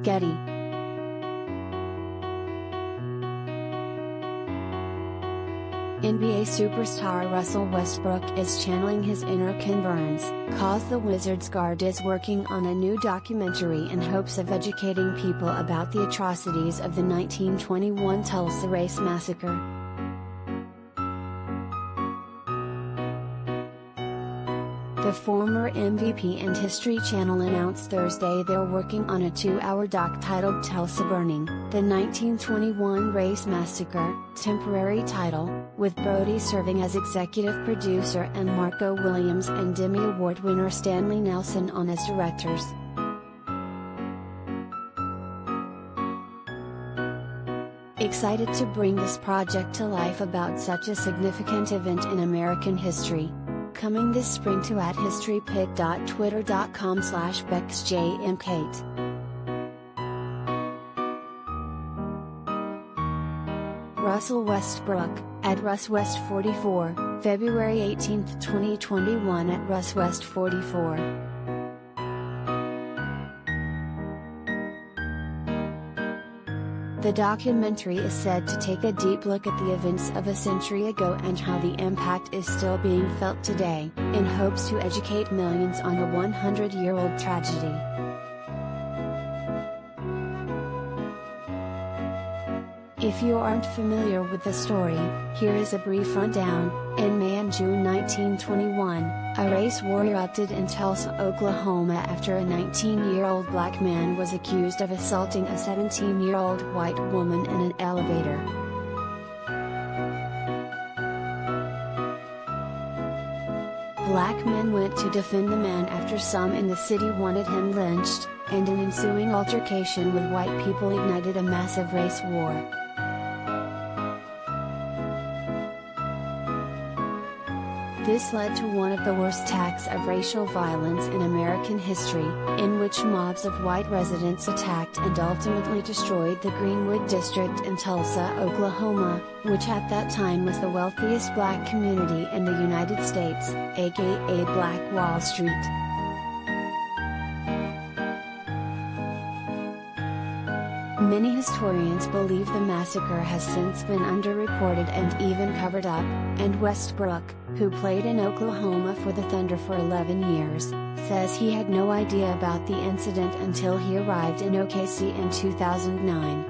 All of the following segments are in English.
Getty. NBA superstar Russell Westbrook is channeling his inner Ken Burns, cause the Wizards guard is working on a new documentary in hopes of educating people about the atrocities of the 1921 Tulsa race massacre. The former MVP and History Channel announced Thursday they're working on a 2-hour doc titled Tulsa Burning, the 1921 Race Massacre, temporary title, with Brody serving as executive producer and Marco Williams and Emmy Award winner Stanley Nelson on as directors. Excited to bring this project to life about such a significant event in American history. Coming this spring to @historypic.twitter.com/BexJMKate. Russell Westbrook, @RussWest44, February 18, 2021 @RussWest44. The documentary is said to take a deep look at the events of a century ago and how the impact is still being felt today, in hopes to educate millions on a 100-year-old tragedy. If you aren't familiar with the story, here is a brief rundown. In May and June 1921, a race war erupted in Tulsa, Oklahoma after a 19-year-old black man was accused of assaulting a 17-year-old white woman in an elevator. Black men went to defend the man after some in the city wanted him lynched, and an ensuing altercation with white people ignited a massive race war. This led to one of the worst acts of racial violence in American history, in which mobs of white residents attacked and ultimately destroyed the Greenwood district in Tulsa, Oklahoma, which at that time was the wealthiest black community in the United States, aka Black Wall Street. Many historians believe the massacre has since been underreported and even covered up, and Westbrook, who played in Oklahoma for the Thunder for 11 years, says he had no idea about the incident until he arrived in OKC in 2009.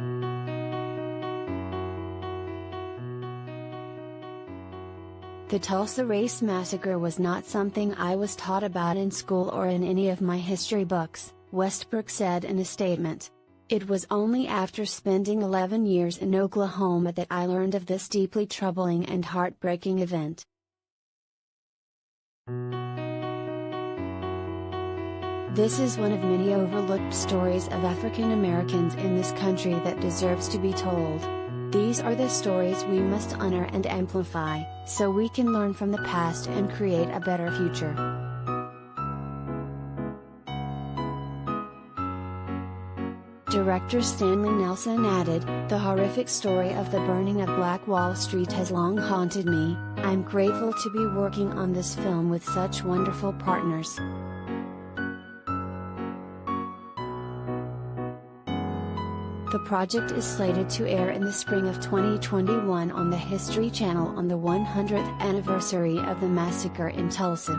The Tulsa Race Massacre was not something I was taught about in school or in any of my history books, Westbrook said in a statement. It was only after spending 11 years in Oklahoma that I learned of this deeply troubling and heartbreaking event. This is one of many overlooked stories of African Americans in this country that deserves to be told. These are the stories we must honor and amplify, so we can learn from the past and create a better future. Director Stanley Nelson added, "The horrific story of the burning of Black Wall Street has long haunted me. I'm grateful to be working on this film with such wonderful partners." The project is slated to air in the spring of 2021 on the History Channel on the 100th anniversary of the massacre in Tulsa.